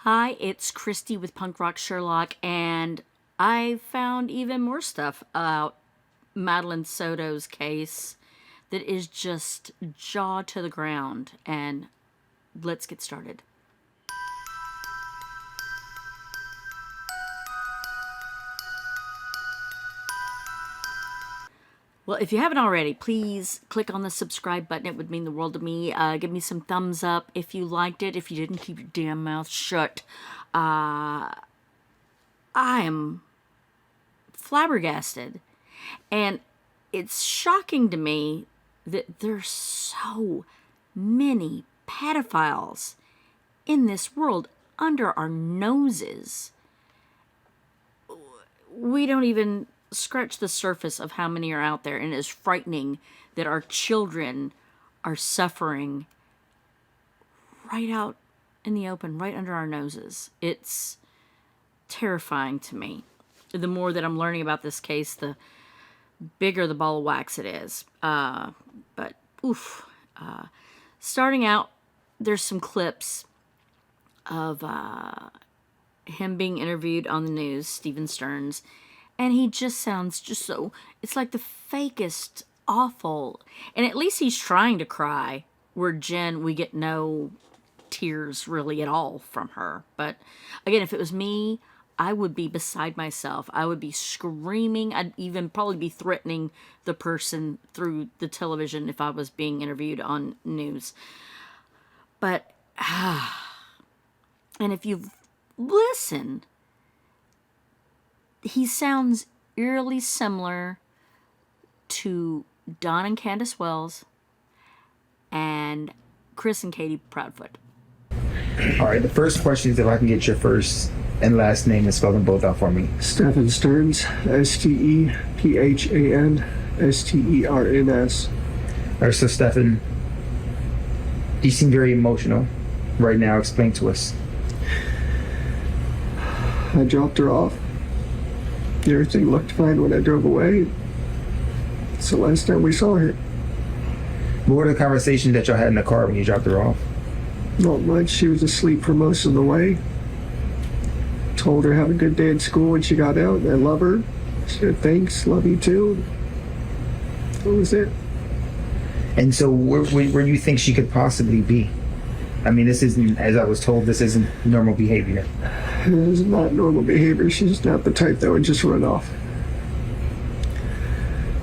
Hi, it's Christy with Punk Rock Sherlock, and I found even more stuff about Madeline Soto's case that is just jaw to the ground. And let's get started. Well, if you haven't already, please click on the subscribe button. It would mean the world to me. Give me some thumbs up if you liked it. If you didn't, keep your damn mouth shut. I am flabbergasted. And it's shocking to me that there's so many pedophiles in this world under our noses. We don't even scratch the surface of how many are out there, and it is frightening that our children are suffering right out in the open, right under our noses. It's terrifying to me. The more that I'm learning about this case, the bigger the ball of wax it is. But oof. Starting out, there's some clips of him being interviewed on the news, Stephen Stearns, and he just sounds just so, it's like the fakest, awful, and at least he's trying to cry, where Jen, we get no tears really at all from her. But again, if it was me, I would be beside myself. I would be screaming. I'd even probably be threatening the person through the television if I was being interviewed on news. But, and if you listen, he sounds eerily similar to Don and Candace Wells and Chris and Katie Proudfoot. All right, the first question is if I can get your first and last name and spell them both out for me. Stephan Stearns, Stephan Stearns. All right, so Stephan, you seem very emotional right now. Explain to us. I dropped her off. Everything looked fine when I drove away. It's the last time we saw her. What were the conversations that y'all had in the car when you dropped her off? Not much. She was asleep for most of the way. Told her have a good day at school when she got out. I love her. She said thanks, love you too. That was it. And so where do you think she could possibly be? I mean, this isn't, as I was told, this isn't normal behavior. It is not normal behavior. She's not the type that would just run off.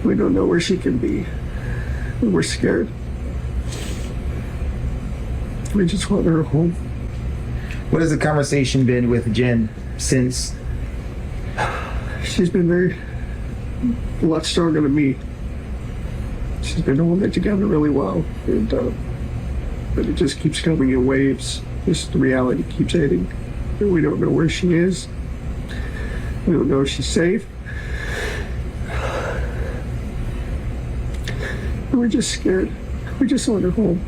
We don't know where she can be. We're scared. We just want her home. What has the conversation been with Jen since? She's been a lot stronger than me. She's been holding it together really well. And, but it just keeps coming in waves. Just the reality keeps hitting. And we don't know where she is. We don't know if she's safe. And we're just scared. We just want her home.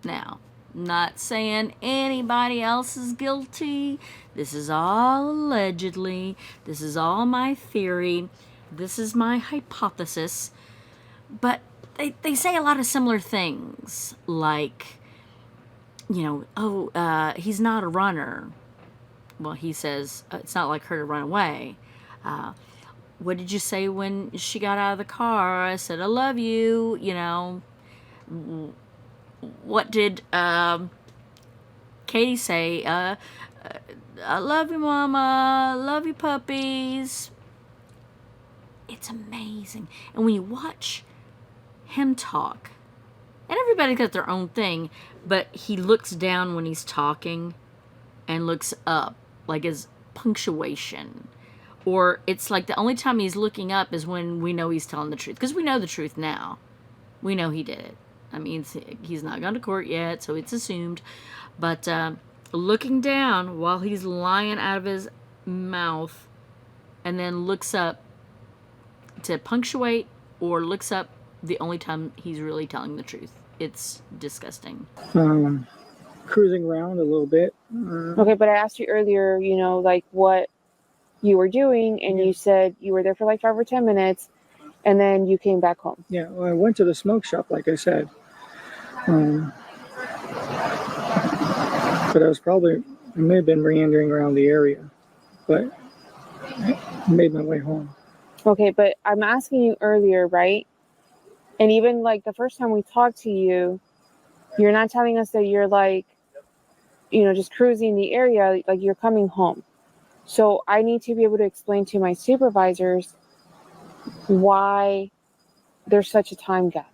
Now, not saying anybody else is guilty. This is all allegedly. This is all my theory. This is my hypothesis. But they say a lot of similar things. Like, you know, he's not a runner. Well, he says, it's not like her to run away. What did you say when she got out of the car? I said, I love you, you know. What did Katie say? I love you, Mama. Love you, puppies. It's amazing. And when you watch him talk, and everybody's got their own thing, but he looks down when he's talking and looks up, like his punctuation. Or it's like the only time he's looking up is when we know he's telling the truth. Because we know the truth now. We know he did it. I mean, he's not gone to court yet, so it's assumed. But looking down while he's lying out of his mouth and then looks up to punctuate or looks up the only time he's really telling the truth. It's disgusting. Cruising around a little bit. Okay, but I asked you earlier, you know, like what you were doing, and you said you were there for like 5 or 10 minutes, and then you came back home. Yeah, well, I went to the smoke shop, like I said. But I may have been meandering around the area, but I made my way home. Okay, but I'm asking you earlier, right? And even like the first time we talked to you, you're not telling us that you're like, just cruising the area, like you're coming home. So I need to be able to explain to my supervisors why there's such a time gap.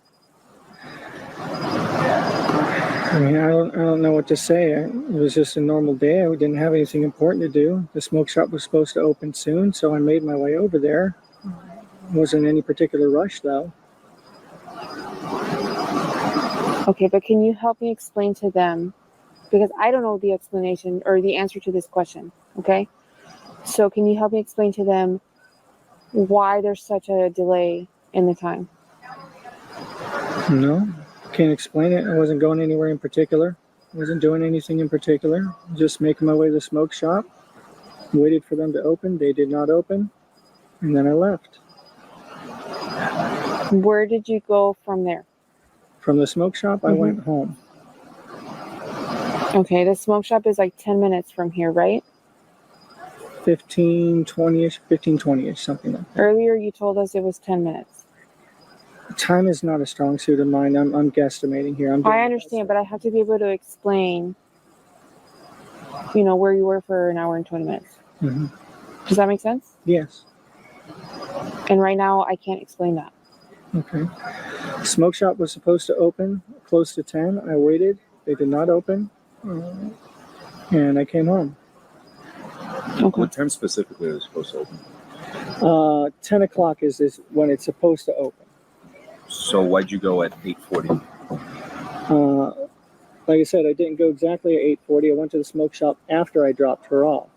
I mean, I don't know what to say. It was just a normal day. I didn't have anything important to do. The smoke shop was supposed to open soon, so I made my way over there. Wasn't any particular rush, though. Okay, but can you help me explain to them? Because I don't know the explanation or the answer to this question, okay? So can you help me explain to them why there's such a delay in the time? No, can't explain it. I wasn't going anywhere in particular. I wasn't doing anything in particular. Just making my way to the smoke shop. Waited for them to open. They did not open. And then I left. Where did you go from there? From the smoke shop, I went home. Okay, the smoke shop is like 10 minutes from here, right? 15, 20-ish, something like that. Earlier you told us it was 10 minutes. Time is not a strong suit of mine. I'm guesstimating here. I understand, but I have to be able to explain, where you were for an hour and 20 minutes. Mm-hmm. Does that make sense? Yes. And right now I can't explain that. Okay. Smoke shop was supposed to open close to 10. I waited. They did not open. And I came home. Okay. What time specifically was it supposed to open? 10 o'clock is when it's supposed to open. So why'd you go at 8:40? Like I said, I didn't go exactly at 8:40. I went to the smoke shop after I dropped her off.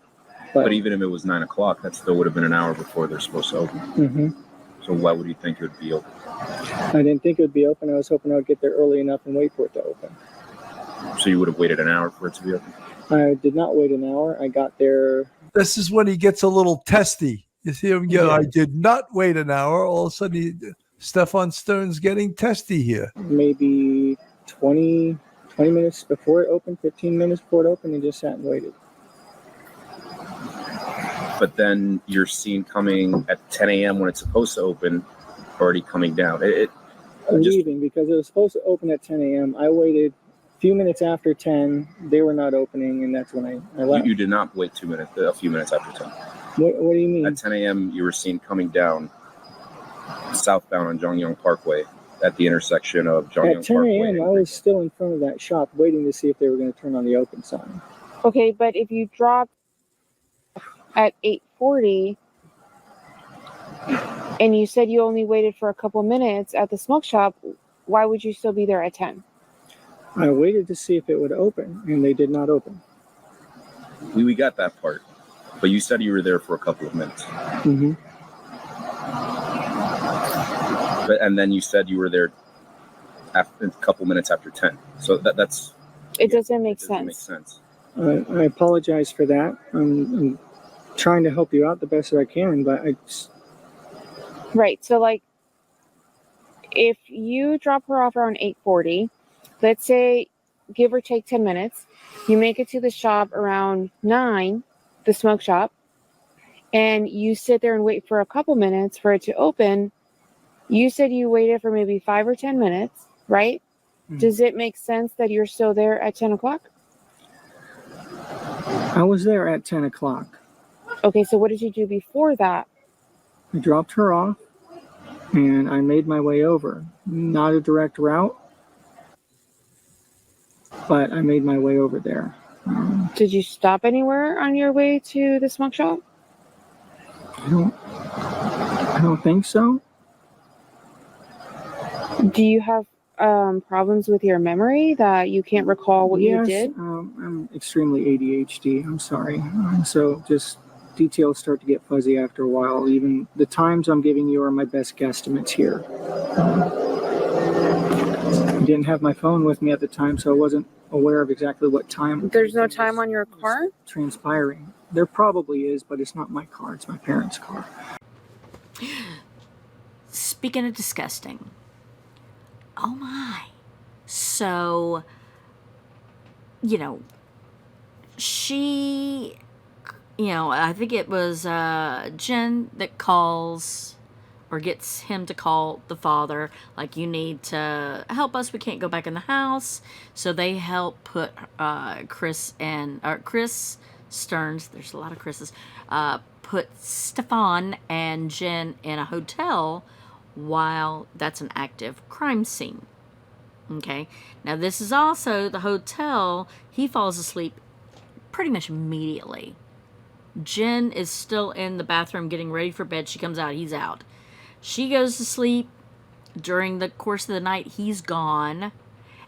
But even if it was 9 o'clock, that still would have been an hour before they're supposed to open. Mm-hmm. So why would you think it would be open? I didn't think it would be open. I was hoping I would get there early enough and wait for it to open. So you would have waited an hour for it to be open? I did not wait an hour. I got there. This is when he gets a little testy. You see him go, I did not wait an hour. All of a sudden, Stephan Stern's getting testy here. Maybe 20 minutes before it opened, 15 minutes before it opened, and just sat and waited. But then you're seen coming at 10 a.m. when it's supposed to open, already coming down. Leaving because it was supposed to open at 10 a.m. I waited a few minutes after 10. They were not opening, and that's when I left. You did not wait a few minutes after 10. What do you mean? At 10 a.m., you were seen coming down southbound on Jongyong Parkway at the intersection of Jongyong At 10 Parkway. a.m., I was still in front of that shop waiting to see if they were going to turn on the open sign. Okay, but if you dropped at 8:40 and you said you only waited for a couple minutes at the smoke shop, why would you still be there at 10? I waited to see if it would open, and they did not open. We got that part. But you said you were there for a couple of minutes. Mm-hmm. And then you said you were there a couple minutes after 10. So that's... It doesn't make doesn't make sense. sense. I apologize for that. I'm trying to help you out the best that I can, but I just... Right. So, like, if you drop her off around 8:40, let's say, give or take 10 minutes, you make it to the shop around 9, the smoke shop, and you sit there and wait for a couple minutes for it to open. You said you waited for maybe 5 or 10 minutes, right? Mm-hmm. Does it make sense that you're still there at 10 o'clock? I was there at 10 o'clock. Okay, so what did you do before that? I dropped her off, and I made my way over. Not a direct route, but I made my way over there. Did you stop anywhere on your way to the smoke shop? I don't think so. Do you have problems with your memory that you can't recall what you did? Yes, I'm extremely ADHD. I'm sorry. So just details start to get fuzzy after a while. Even the times I'm giving you are my best guesstimates here. I didn't have my phone with me at the time, so I wasn't aware of exactly what time. There's no time on your car? Transpiring. There probably is, but it's not my car. It's my parents' car. Speaking of disgusting. Oh my. So, she, I think it was Jen that calls or gets him to call the father, like, you need to help us. We can't go back in the house. So they help put Chris Stearns, there's a lot of Chris's, put Stephan and Jen in a hotel while that's an active crime scene. Okay, now this is also the hotel. He falls asleep pretty much immediately. Jen is still in the bathroom getting ready for bed. She comes out, he's out. She goes to sleep. During the course of the night, he's gone.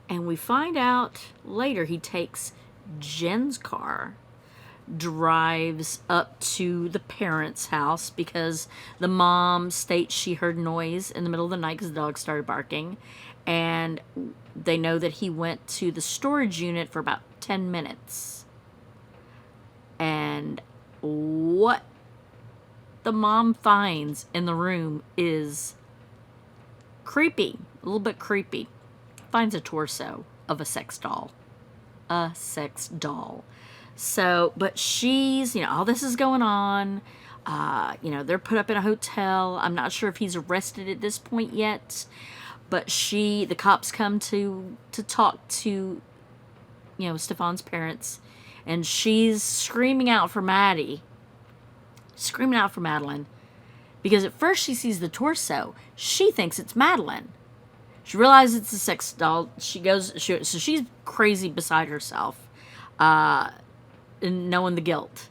And we find out later he takes Jen's car, drives up to the parents' house because the mom states she heard noise in the middle of the night because the dog started barking. And they know that he went to the storage unit for about 10 minutes. And what the mom finds in the room is creepy, a little bit creepy. Finds a torso of a sex doll. A sex doll. So, but she's, all this is going on. They're put up in a hotel. I'm not sure if he's arrested at this point yet. But the cops come to talk to, Stephan's parents. And she's screaming out for Maddie. Screaming out for Madeline. Because at first she sees the torso. She thinks it's Madeline. She realizes it's a sex doll. So she's crazy beside herself. And knowing the guilt.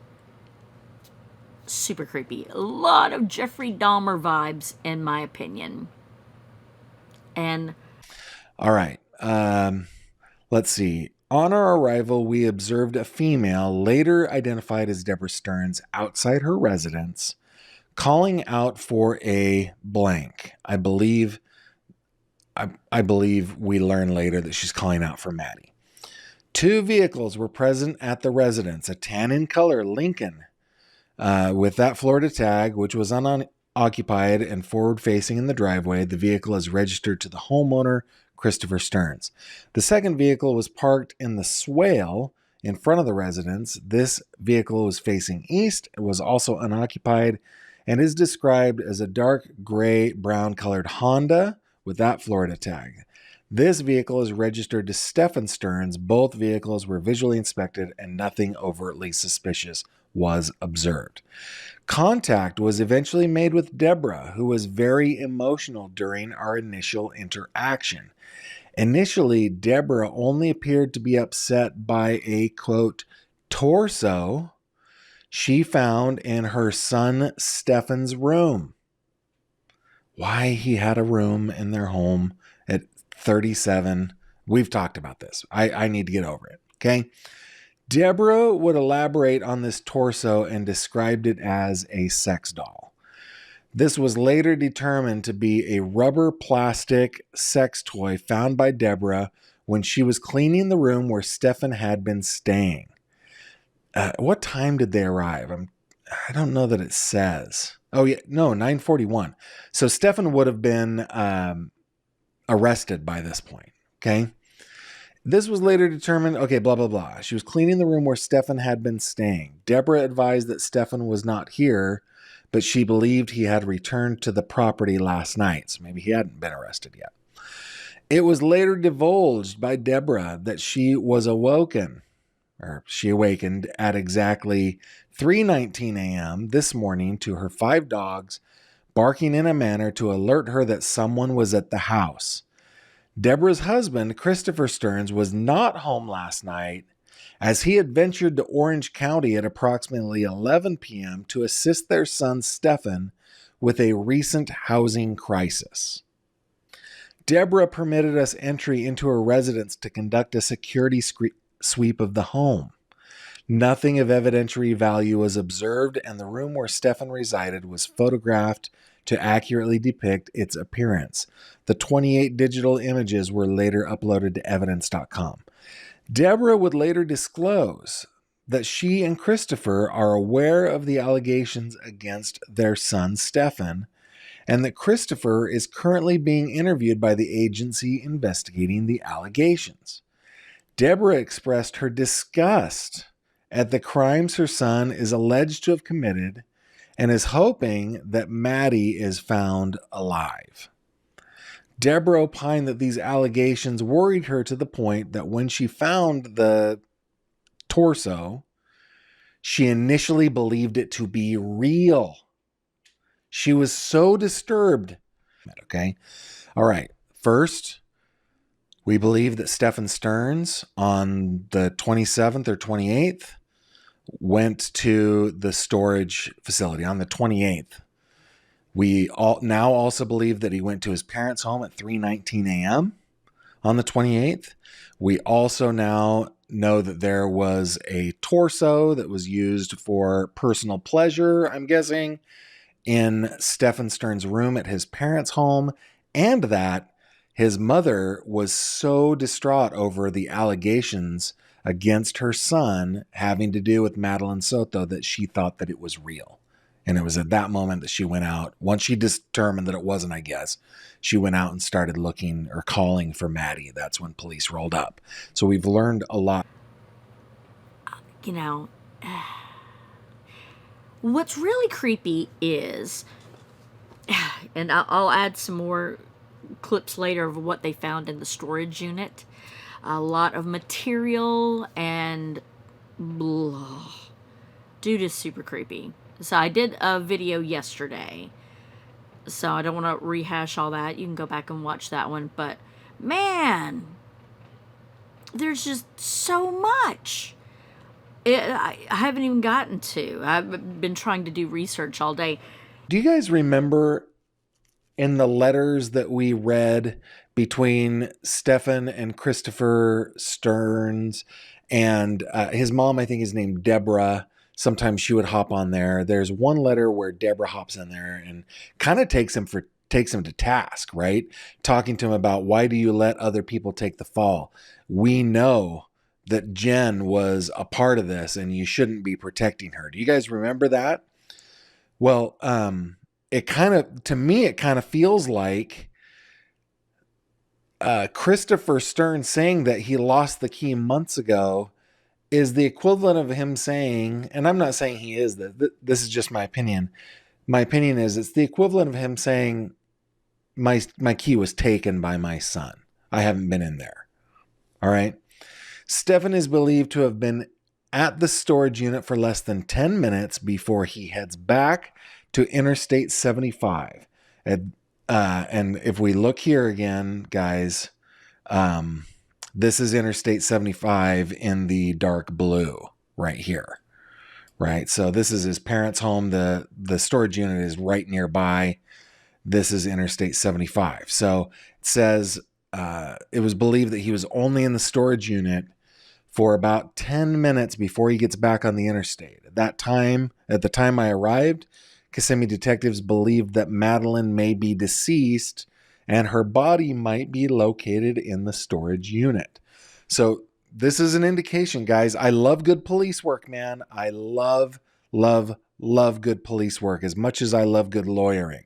Super creepy. A lot of Jeffrey Dahmer vibes, in my opinion. And all right. Let's see. On our arrival, we observed a female, later identified as Deborah Stearns, outside her residence, calling out for a blank. I believe we learn later that she's calling out for Maddie. 2 vehicles were present at the residence. A tan in color Lincoln with that Florida tag, which was unoccupied and forward-facing in the driveway. The vehicle is registered to the homeowner, Christopher Stearns. The second vehicle was parked in the swale in front of the residence. This vehicle was facing east. It was also unoccupied and is described as a dark gray brown colored Honda with that Florida tag. This vehicle is registered to Stephan Stearns. Both vehicles were visually inspected and nothing overtly suspicious was observed. Contact was eventually made with Deborah, who was very emotional during our initial interaction. Initially, Deborah only appeared to be upset by a, quote, torso she found in her son Stephan's room. Why he had a room in their home at 37. We've talked about this. I need to get over it. Okay. Deborah would elaborate on this torso and described it as a sex doll. This was later determined to be a rubber plastic sex toy found by Deborah when she was cleaning the room where Stephan had been staying. What time did they arrive? I don't know that it says. Oh, yeah. No, 9:41. So Stephan would have been arrested by this point. Okay. This was later determined. Okay, blah, blah, blah. She was cleaning the room where Stephan had been staying. Deborah advised that Stephan was not here, but she believed he had returned to the property last night. So maybe he hadn't been arrested yet. It was later divulged by Deborah that she awakened at exactly 3:19 a.m. this morning to her 5 dogs barking in a manner to alert her that someone was at the house. Deborah's husband, Christopher Stearns, was not home last night as he had ventured to Orange County at approximately 11 p.m. to assist their son Stephan with a recent housing crisis. Deborah permitted us entry into her residence to conduct a security sweep of the home. Nothing of evidentiary value was observed, and the room where Stephan resided was photographed to accurately depict its appearance. The 28 digital images were later uploaded to evidence.com. Deborah would later disclose that she and Christopher are aware of the allegations against their son Stephan, and that Christopher is currently being interviewed by the agency investigating the allegations. Deborah expressed her disgust at the crimes her son is alleged to have committed and is hoping that Maddie is found alive. Deborah opined that these allegations worried her to the point that when she found the torso, she initially believed it to be real. She was so disturbed. Okay. All right. First, we believe that Stephan Stearns on the 27th or 28th went to the storage facility on the 28th. We now also believe that he went to his parents' home at 3:19 a.m. on the 28th. We also now know that there was a torso that was used for personal pleasure, I'm guessing, in Stephan Stearns' room at his parents' home, and that his mother was so distraught over the allegations against her son having to do with Madeline Soto that she thought that it was real. And it was at that moment that she went out. Once she determined that it wasn't, I guess, she went out and started looking or calling for Maddie. That's when police rolled up. So we've learned a lot. You know, what's really creepy is, and I'll add some more clips later of what they found in the storage unit. A lot of material and blah. Dude is super creepy. So I did a video yesterday, so I don't want to rehash all that. You can go back and watch that one. But man, there's just so much. I haven't even gotten to. I've been trying to do research all day. Do you guys remember in the letters that we read between Stephan and Christopher Stearns and his mom, I think is named Deborah. Sometimes she would hop on there. There's one letter where Deborah hops in there and kind of takes him to task, right? Talking to him about, why do you let other people take the fall? We know that Jen was a part of this and you shouldn't be protecting her. Do you guys remember that? Well, to me, it kind of feels like Christopher Stearns saying that he lost the key months ago is the equivalent of him saying, and I'm not saying he is, this is just my opinion. My opinion is it's the equivalent of him saying, my key was taken by my son. I haven't been in there. All right. Stephan is believed to have been at the storage unit for less than 10 minutes before he heads back to Interstate 75. And if we look here again, guys, this is Interstate 75 in the dark blue right here, right? So this is his parents' home. The storage unit is right nearby. This is Interstate 75. So it says it was believed that he was only in the storage unit for about 10 minutes before he gets back on the interstate. At the time I arrived, Kissimmee detectives believed that Madeline may be deceased and her body might be located in the storage unit. So this is an indication, guys. I love good police work, man. I love good police work as much as I love good lawyering.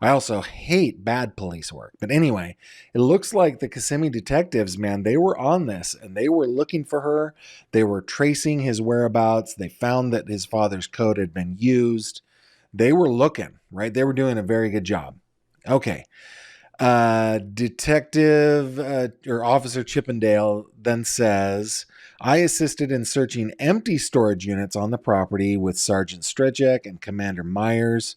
I also hate bad police work. But anyway, it looks like the Kissimmee detectives, man, they were on this and they were looking for her. They were tracing his whereabouts. They found that his father's code had been used. They were looking, right? They were doing a very good job. Okay. Detective or Officer Chippendale then says, I assisted in searching empty storage units on the property with Sergeant Strejek and Commander Myers.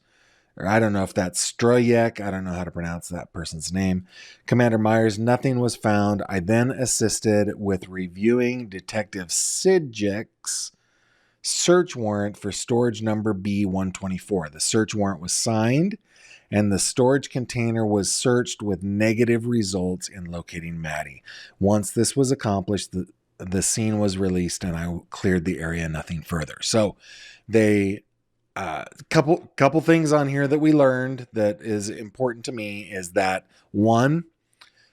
Or I don't know if that's Strojek. I don't know how to pronounce that person's name. Commander Myers, nothing was found. I then assisted with reviewing Detective Sidjek's search warrant for storage number B124. The search warrant was signed and the storage container was searched with negative results in locating Maddie. Once this was accomplished, the scene was released and I cleared the area, nothing further. So they couple things on here that we learned that is important to me is that, one,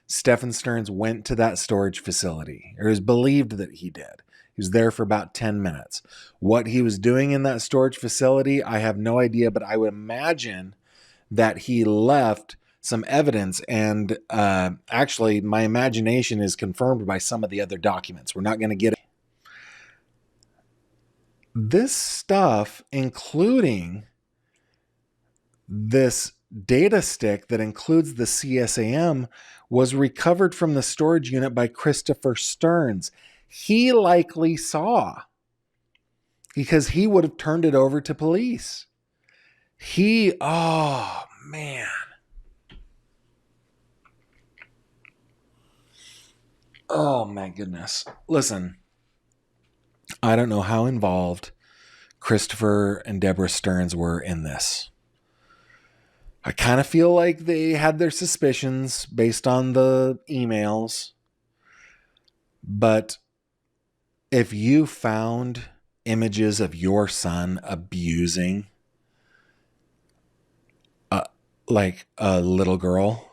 Stephan Stearns went to that storage facility, or is believed that he did. He was there for about 10 minutes. What he was doing in that storage facility, I have no idea, but I would imagine that he left some evidence. And actually, my imagination is confirmed by some of the other documents. We're not going to get it. This stuff, including this data stick that includes the CSAM, was recovered from the storage unit by Christopher Stearns. He likely saw, because he would have turned it over to police. Oh man. Oh my goodness. Listen, I don't know how involved Christopher and Deborah Stearns were in this. I kind of feel like they had their suspicions based on the emails. But if you found images of your son abusing like a little girl,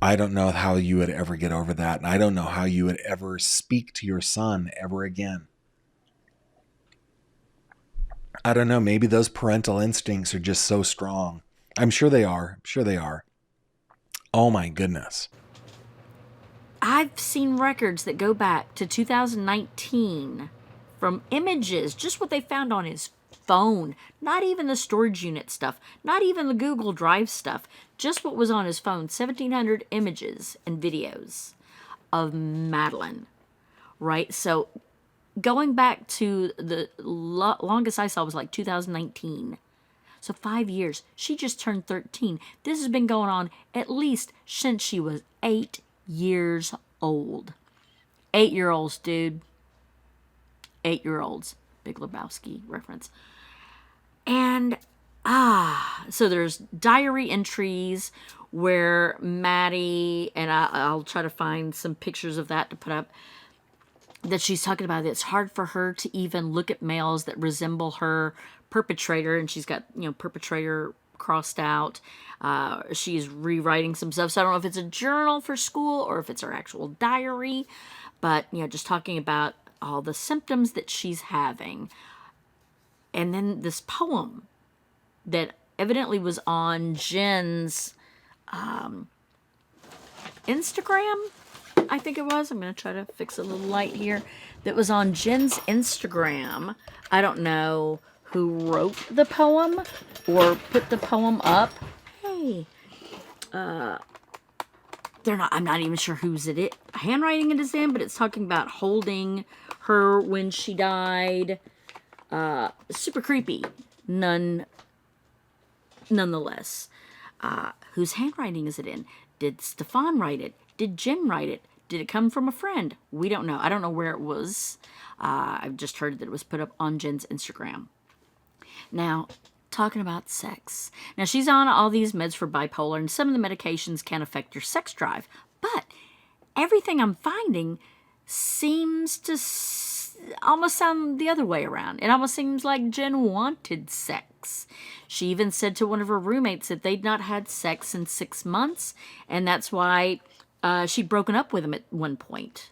I don't know how you would ever get over that. And I don't know how you would ever speak to your son ever again. I don't know. Maybe those parental instincts are just so strong. I'm sure they are. Oh my goodness. I've seen records that go back to 2019 from images, just what they found on his phone, not even the storage unit stuff, not even the Google Drive stuff, just what was on his phone. 1,700 images and videos of Madeline, right? So going back to the longest I saw was like 2019. So 5 years. She just turned 13. This has been going on at least since she was 8 years old. 8-year-olds, dude. 8-year-olds. Big Lebowski reference. And, so there's diary entries where Maddie, and I'll try to find some pictures of that to put up, that she's talking about. It's hard for her to even look at males that resemble her perpetrator, and she's got, perpetrator crossed out. She's rewriting some stuff, so I don't know if it's a journal for school or if it's her actual diary, but, just talking about all the symptoms that she's having. And then this poem that evidently was on Jen's Instagram, I think it was. I'm going to try to fix a little light here. That was on Jen's Instagram. I don't know who wrote the poem or put the poem up. Hey. I'm not even sure whose handwriting it is in, but it's talking about holding her when she died. Super creepy. Nonetheless. Whose handwriting is it in? Did Stephan write it? Did Jen write it? Did it come from a friend? We don't know. I don't know where it was. I've just heard that it was put up on Jen's Instagram. Now, talking about sex. Now, she's on all these meds for bipolar, and some of the medications can affect your sex drive. But everything I'm finding seems to almost sound the other way around. It almost seems like Jen wanted sex. She even said to one of her roommates that they'd not had sex in 6 months, and that's why she'd broken up with him at one point.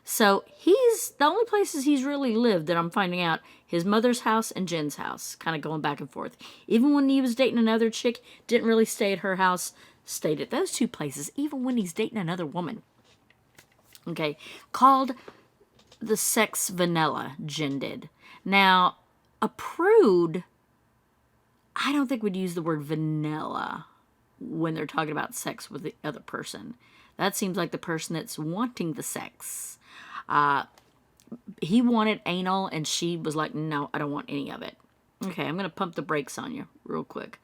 So the only places he's really lived that I'm finding out, his mother's house and Jen's house, kind of going back and forth. Even when he was dating another chick, didn't really stay at her house, stayed at those two places, even when he's dating another woman. Okay, called the sex vanilla, Jen did. Now, a prude, I don't think would use the word vanilla when they're talking about sex with the other person. That seems like the person that's wanting the sex. He wanted anal, and she was like, no, I don't want any of it. Okay, I'm going to pump the brakes on you real quick.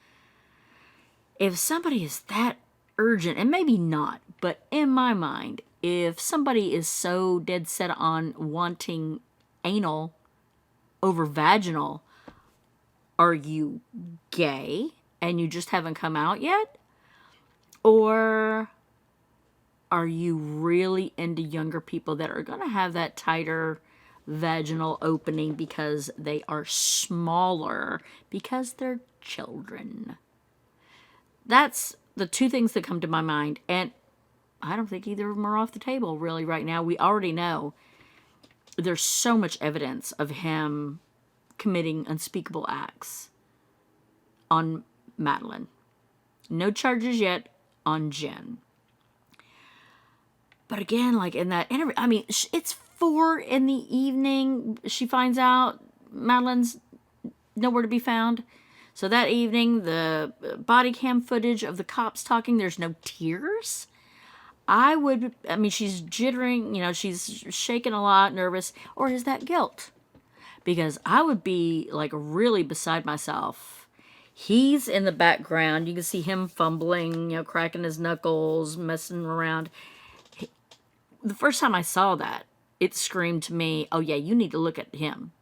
If somebody is that urgent, and maybe not, but in my mind, if somebody is so dead set on wanting anal over vaginal, are you gay and you just haven't come out yet? Or are you really into younger people that are going to have that tighter vaginal opening because they are smaller, because they're children? That's the two things that come to my mind. And I don't think either of them are off the table really right now. We already know there's so much evidence of him committing unspeakable acts on Madeline. No charges yet on Jen. But again, like in that interview, I mean, it's 4 in the evening. She finds out Madeline's nowhere to be found. So that evening, the body cam footage of the cops talking, there's no tears. I mean, she's jittering, she's shaking a lot, nervous. Or is that guilt? Because I would be like really beside myself. He's in the background. You can see him fumbling, cracking his knuckles, messing around. The first time I saw that, it screamed to me, oh yeah, you need to look at him.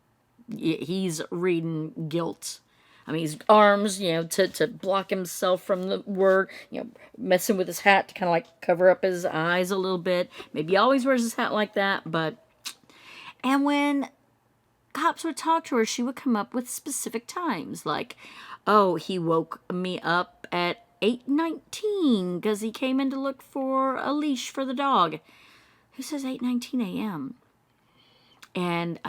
He's reading guilt. I mean, his arms, to block himself from the word, messing with his hat to kind of like cover up his eyes a little bit. Maybe he always wears his hat like that, but... And when cops would talk to her, she would come up with specific times, like, oh, he woke me up at 8:19 because he came in to look for a leash for the dog. Who says 8:19 a.m.? And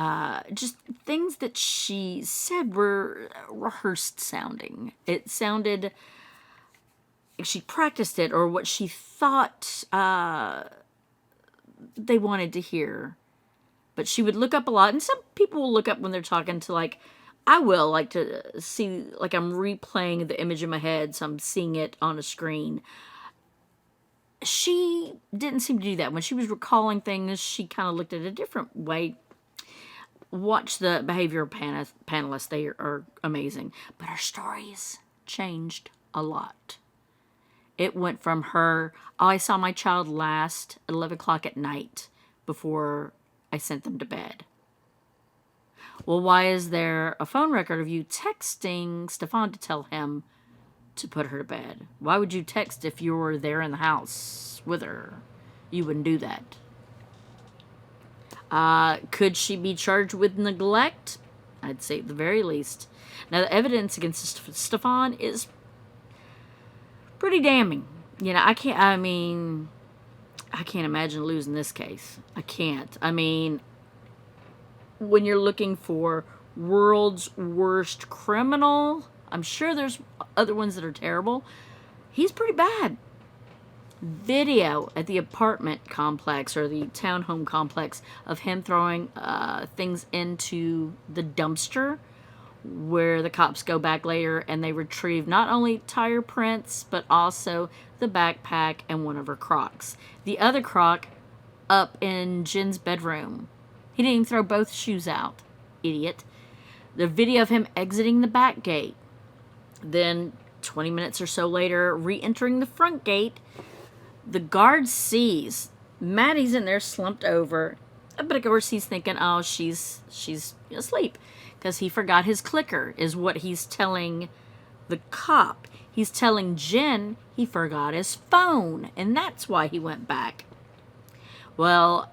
just things that she said were rehearsed sounding. It sounded like she practiced it, or what she thought they wanted to hear. But she would look up a lot, and some people will look up when they're talking to, like, I will, like, to see, like, I'm replaying the image in my head, so I'm seeing it on a screen. She didn't seem to do that. When she was recalling things, she kind of looked at a different way. Watch the behavioral panelists. They are amazing. But her stories changed a lot. It went from her, oh, I saw my child last at 11 o'clock at night before I sent them to bed. Well, why is there a phone record of you texting Stephan to tell him to put her to bed? Why would you text if you were there in the house with her? You wouldn't do that. Could she be charged with neglect? I'd say at the very least. Now, the evidence against Stephan is pretty damning. I can't imagine losing this case. I can't. I mean, when you're looking for world's worst criminal, I'm sure there's other ones that are terrible. He's pretty bad. Video at the apartment complex or the townhome complex of him throwing things into the dumpster, where the cops go back later and they retrieve not only tire prints but also the backpack and one of her Crocs. The other Croc up in Jen's bedroom. He didn't even throw both shoes out. Idiot. The video of him exiting the back gate. Then 20 minutes or so later, re-entering the front gate. The guard sees Maddie's in there slumped over, but of course he's thinking, oh, she's asleep, because he forgot his clicker, is what he's telling the cop. He's telling Jen he forgot his phone, and that's why he went back. Well,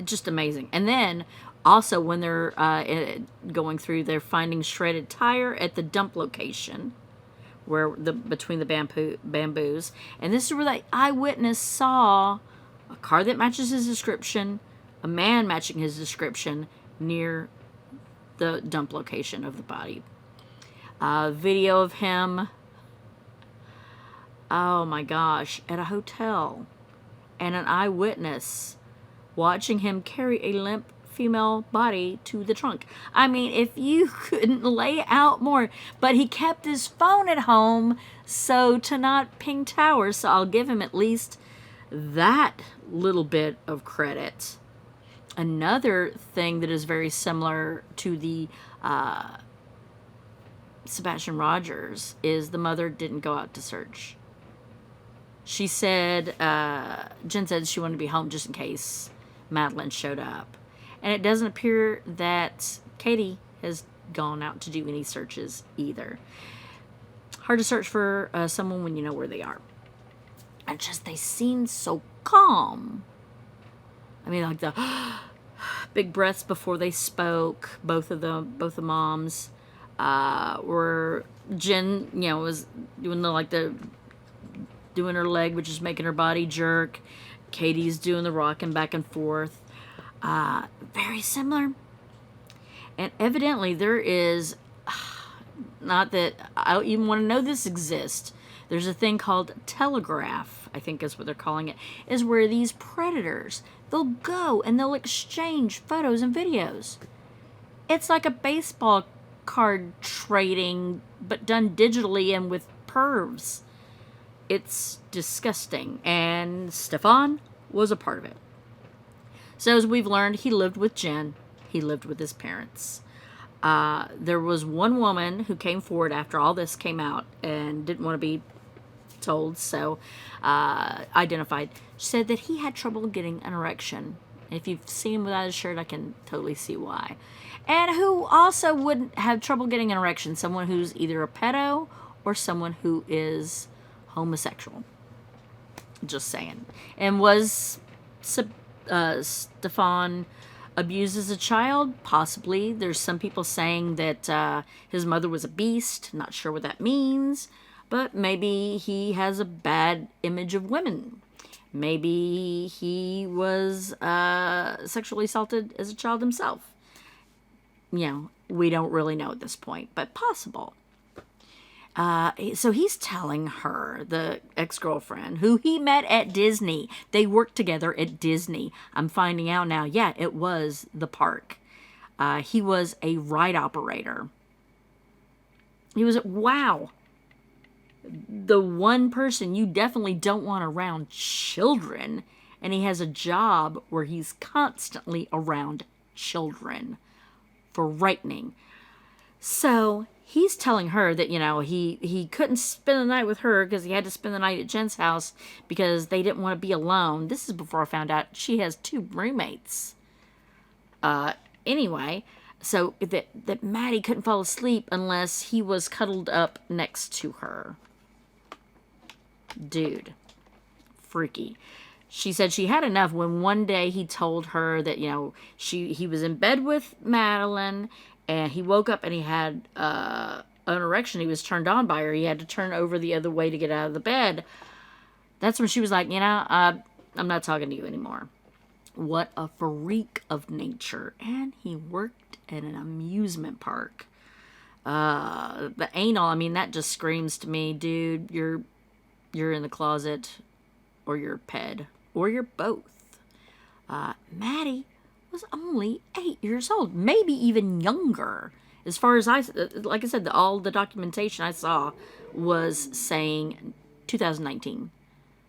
just amazing. And then also when they're going through, they're finding shredded tire at the dump location, where between the bamboos, and this is where the eyewitness saw a car that matches his description, a man matching his description near the dump location of the body. Video of him, oh my gosh, at a hotel, and an eyewitness watching him carry a limp female body to the trunk. I mean, if you couldn't lay out more, but he kept his phone at home so to not ping towers, so I'll give him at least that little bit of credit. Another thing that is very similar to the Sebastian Rogers is the mother didn't go out to search. She said, Jen said she wanted to be home just in case Madeline showed up. And it doesn't appear that Katie has gone out to do any searches either. Hard to search for someone when you know where they are. And just, they seem so calm. I mean, like the big breaths before they spoke. Both the moms were, Jen, was doing doing her leg, which is making her body jerk. Katie's doing the rocking back and forth. Very similar. And evidently there is, not that I don't even want to know this exists, there's a thing called telegraph I think is what they're calling it, is where these predators, they'll go and they'll exchange photos and videos. It's like a baseball card trading, but done digitally and with pervs. It's disgusting, and Stephan was a part of it. So as we've learned, he lived with Jen. He lived with his parents. There was one woman who came forward after all this came out and didn't want to be told, so identified. She said that he had trouble getting an erection. If you've seen him without his shirt, I can totally see why. And who also wouldn't have trouble getting an erection? Someone who's either a pedo or someone who is homosexual. Just saying. And was Stephan abused as a child? Possibly. There's some people saying that his mother was a beast. Not sure what that means. But maybe he has a bad image of women. Maybe he was sexually assaulted as a child himself. You know, we don't really know at this point, but possible. So he's telling her, the ex-girlfriend, who he met at Disney. They worked together at Disney. I'm finding out now, yeah, it was the park. He was a ride operator. He was, wow. The one person you definitely don't want around children. And he has a job where he's constantly around children. Frightening. So he's telling her that, you know, he couldn't spend the night with her because he had to spend the night at Jen's house because they didn't want to be alone. This is before I found out she has 2 roommates. Anyway, so that Maddie couldn't fall asleep unless he was cuddled up next to her. Dude. Freaky. She said she had enough when one day he told her that, you know, he was in bed with Madeline and he woke up and he had an erection. He was turned on by her. He had to turn over the other way to get out of the bed. That's when she was like, you know, I'm not talking to you anymore. What a freak of nature. And he worked at an amusement park. The anal, I mean, that just screams to me, dude, you're in the closet or you're ped. Or you're both. Maddie was only 8 years old, maybe even younger. As far as like I said, all the documentation I saw was saying 2019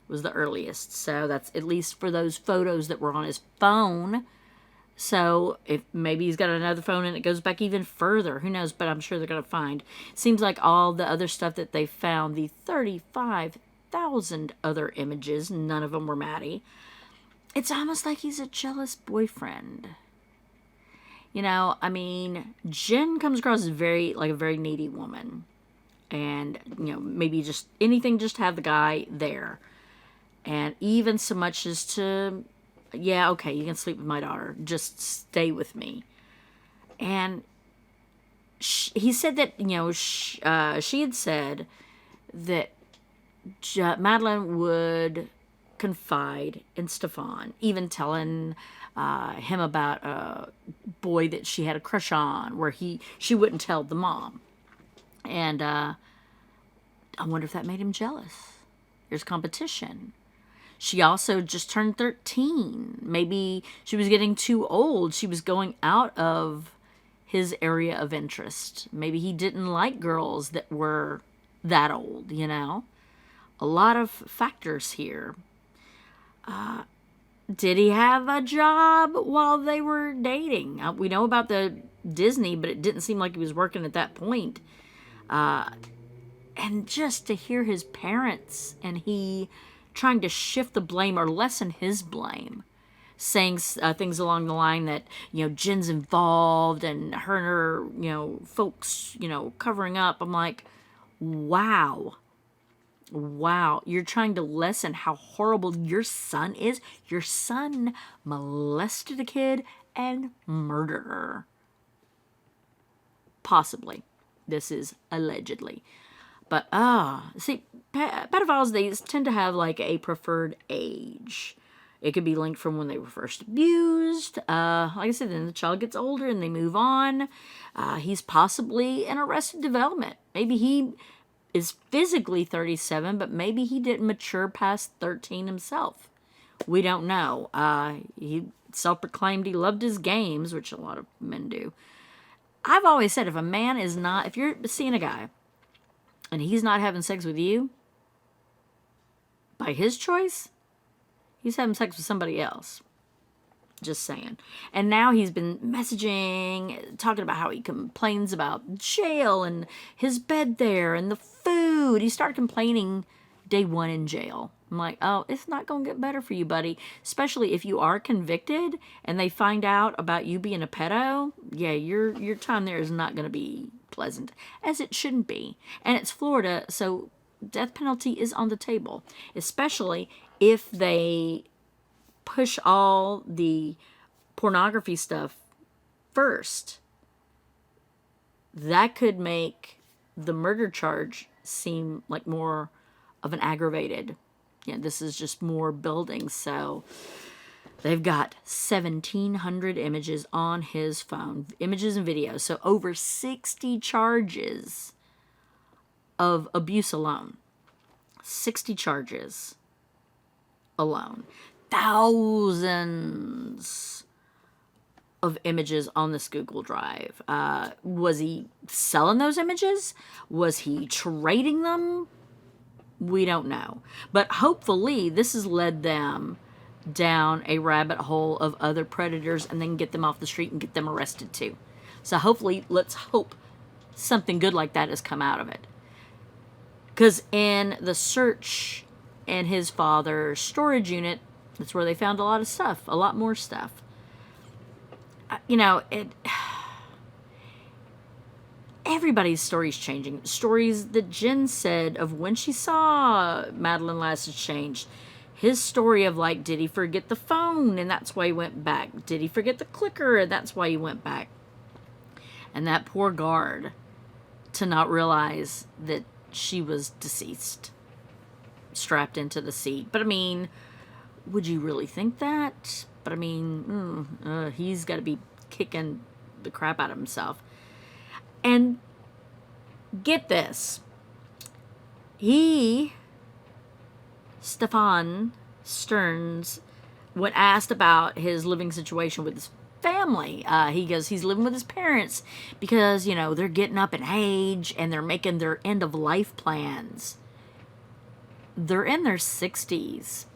was the earliest. So that's at least for those photos that were on his phone. So if maybe he's got another phone and it goes back even further, who knows? But I'm sure they're going to find. Seems like all the other stuff that they found, the 35,000 other images, none of them were Maddie. It's almost like he's a jealous boyfriend. You know, I mean, Jen comes across as a very needy woman. And, you know, maybe just anything just to have the guy there. And even so much as to, yeah, okay, you can sleep with my daughter. Just stay with me. And he said that, you know, she had said that Madeline would confide in Stephan, even telling him about a boy that she had a crush on, where she wouldn't tell the mom. And I wonder if that made him jealous. There's competition. She also just turned 13. Maybe she was getting too old. She was going out of his area of interest. Maybe he didn't like girls that were that old, you know? A lot of factors here. Did he have a job while they were dating? We know about the Disney, but it didn't seem like he was working at that point. And just to hear his parents and he trying to shift the blame or lessen his blame, saying things along the line that, you know, Jen's involved and her and her, you know, folks, you know, covering up. I'm like, wow, you're trying to lessen how horrible your son is. Your son molested a kid and murdered her. Possibly. This is allegedly. But, see, pedophiles, they tend to have, like, a preferred age. It could be linked from when they were first abused. Like I said, then the child gets older and they move on. He's possibly in Arrested Development. Maybe he is physically 37, but maybe he didn't mature past 13 himself. We don't know. He self-proclaimed he loved his games, which a lot of men do. I've always said, if you're seeing a guy and he's not having sex with you, by his choice, he's having sex with somebody else. Just saying. And now he's been messaging, talking about how he complains about jail and his bed there and the food. He started complaining day one in jail. I'm like, oh, it's not going to get better for you, buddy. Especially if you are convicted and they find out about you being a pedo. Yeah, your time there is not going to be pleasant, as it shouldn't be. And it's Florida, so death penalty is on the table. Especially if they push all the pornography stuff first. That could make the murder charge seem like more of an aggravated. Yeah, this is just more building. So they've got 1,700 images on his phone, images and videos. So over 60 charges of abuse alone. 60 charges alone. Thousands of images on this Google Drive. Was he selling those images? Was he trading them? We don't know. But hopefully this has led them down a rabbit hole of other predators and then get them off the street and get them arrested too. So hopefully, let's hope something good like that has come out of it. Because in the search in his father's storage unit, that's where they found a lot of stuff, a lot more stuff. Everybody's story's changing. Stories that Jen said of when she saw Madeline last has changed. His story of like, did he forget the phone and that's why he went back? Did he forget the clicker and that's why he went back? And that poor guard to not realize that she was deceased, strapped into the seat. But I mean, would you really think that? But I mean, he's got to be kicking the crap out of himself. And get this. Stephan Stearns, when asked about his living situation with his family, he goes, he's living with his parents because, they're getting up in age and they're making their end of life plans. They're in their 60s.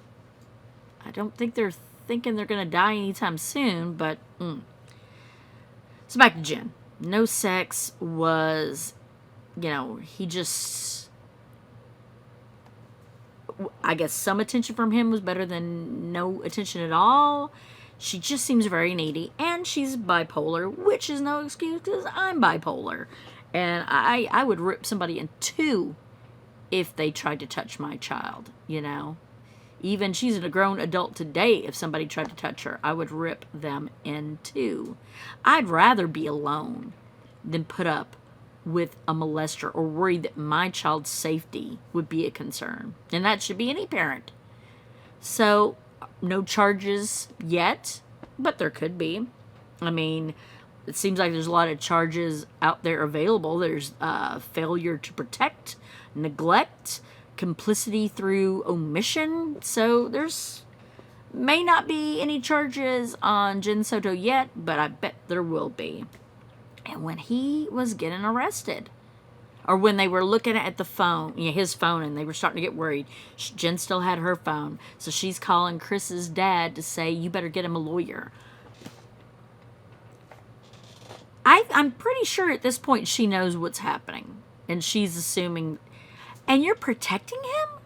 I don't think they're thinking they're going to die anytime soon, but So back to Jen. No sex was, he just, I guess some attention from him was better than no attention at all. She just seems very needy, and she's bipolar, which is no excuse because I'm bipolar. And I would rip somebody in two if they tried to touch my child, Even she's a grown adult today. If somebody tried to touch her, I would rip them in two. I'd rather be alone than put up with a molester or worry that my child's safety would be a concern. And that should be any parent. So, no charges yet, but there could be. I mean, it seems like there's a lot of charges out there available. There's failure to protect, neglect, complicity through omission. So there's may not be any charges on Jen Soto yet, but I bet there will be. And when he was getting arrested, or when they were looking at the phone, his phone, and they were starting to get worried, Jen still had her phone. So she's calling Chris's dad to say, you better get him a lawyer. I'm pretty sure at this point she knows what's happening. And she's assuming. And you're protecting him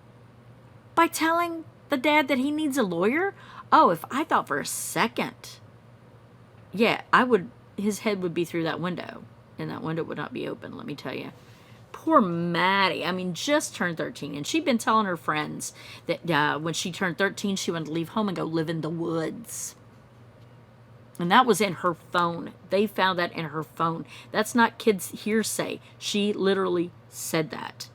by telling the dad that he needs a lawyer? Oh, if I thought for a second, his head would be through that window. And that window would not be open, let me tell you. Poor Maddie. I mean, just turned 13. And she'd been telling her friends that when she turned 13, she wanted to leave home and go live in the woods. And that was in her phone. They found that in her phone. That's not kids' hearsay. She literally said that.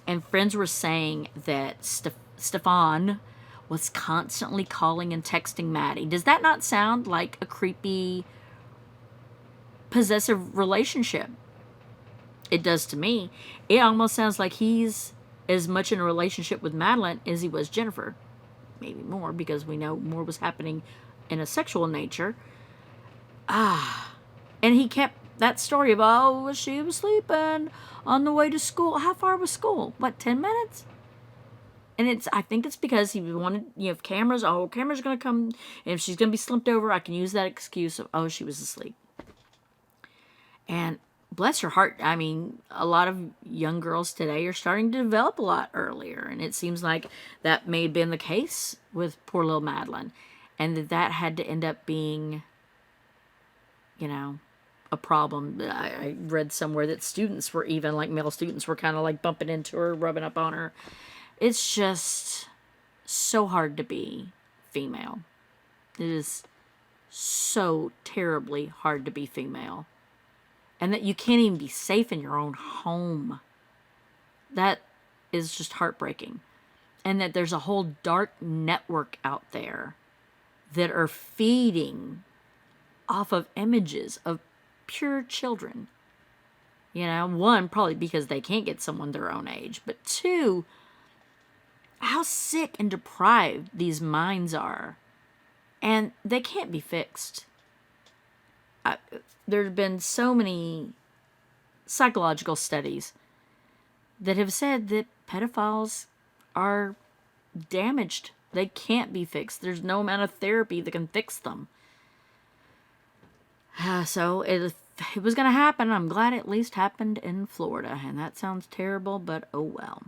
And friends were saying that Stephan was constantly calling and texting Maddie. Does that not sound like a creepy, possessive relationship? It does to me. It almost sounds like he's as much in a relationship with Madeline as he was Jennifer. Maybe more, because we know more was happening in a sexual nature. And he kept that story of, oh, she was sleeping on the way to school. How far was school? What, 10 minutes? And I think it's because he wanted, if cameras are going to come, and if she's going to be slumped over, I can use that excuse of, oh, she was asleep. And bless her heart, I mean, a lot of young girls today are starting to develop a lot earlier. And it seems like that may have been the case with poor little Madeline. And that had to end up being, a problem. I read somewhere that students were even, like male students, were kind of like bumping into her, rubbing up on her. It's just so hard to be female. It is so terribly hard to be female. And that you can't even be safe in your own home. That is just heartbreaking. And that there's a whole dark network out there that are feeding off of images of pure children. One, probably because they can't get someone their own age. But two, how sick and deprived these minds are. And they can't be fixed. There have been so many psychological studies that have said that pedophiles are damaged. They can't be fixed. There's no amount of therapy that can fix them. So if it was going to happen, I'm glad it at least happened in Florida. And that sounds terrible, but oh well.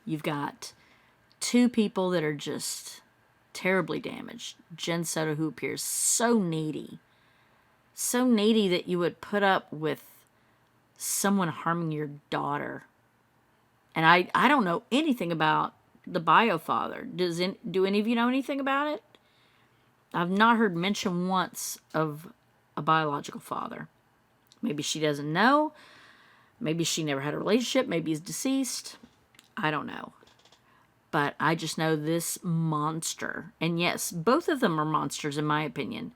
You've got two people that are just terribly damaged. Jen Soto, who appears so needy. So needy that you would put up with someone harming your daughter. And I don't know anything about the bio father. Do any of you know anything about it? I've not heard mention once of a biological father. Maybe she doesn't know. Maybe she never had a relationship. Maybe he's deceased. I don't know. But I just know this monster. And yes, both of them are monsters in my opinion.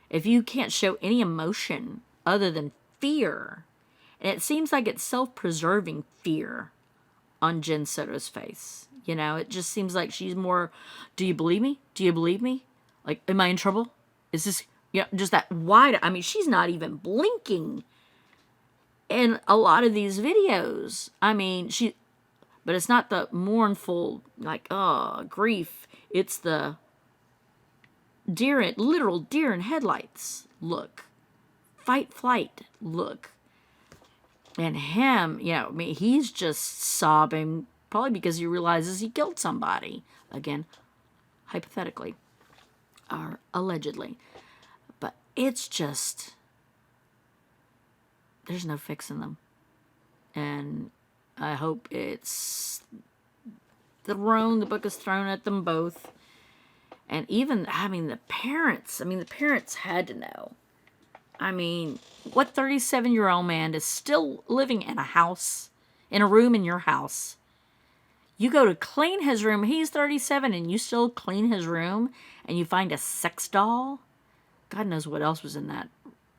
If you can't show any emotion other than fear, and it seems like it's self-preserving fear on Jen Soto's face. It just seems like she's more, do you believe me? Do you believe me? Like, am I in trouble? Is this, just that wide, I mean, she's not even blinking in a lot of these videos. I mean, but it's not the mournful, like, grief. It's the literal deer in headlights look. Fight, flight look. And him, he's just sobbing, probably because he realizes he killed somebody. Again, hypothetically, or allegedly. But it's just, there's no fixing them. And I hope the book is thrown at them both. And even, the parents had to know. What 37-year-old man is still living in a room in your house? You go to clean his room, he's 37, and you still clean his room, and you find a sex doll? God knows what else was in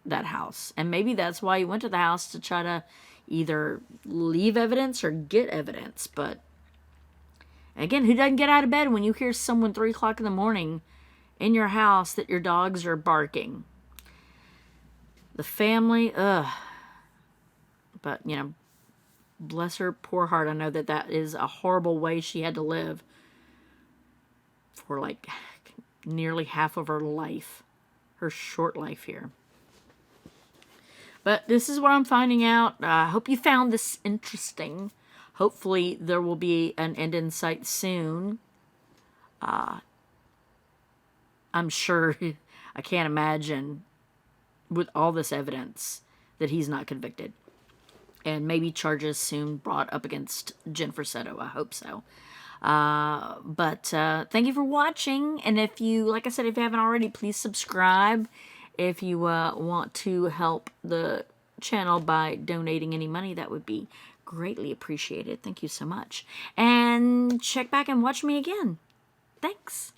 that house. And maybe that's why he went to the house, to try to either leave evidence or get evidence. But again, who doesn't get out of bed when you hear someone 3 o'clock in the morning in your house that your dogs are barking? The family, But, bless her poor heart. I know that is a horrible way she had to live for like nearly half of her life, her short life here. But this is what I'm finding out. I hope you found this interesting. Hopefully there will be an end in sight soon. I'm sure, I can't imagine with all this evidence that he's not convicted. And maybe charges soon brought up against Jennifer Soto. I hope so. But thank you for watching. And if you, like I said, if you haven't already, please subscribe. If you want to help the channel by donating any money, that would be greatly appreciated. Thank you so much. And check back and watch me again. Thanks.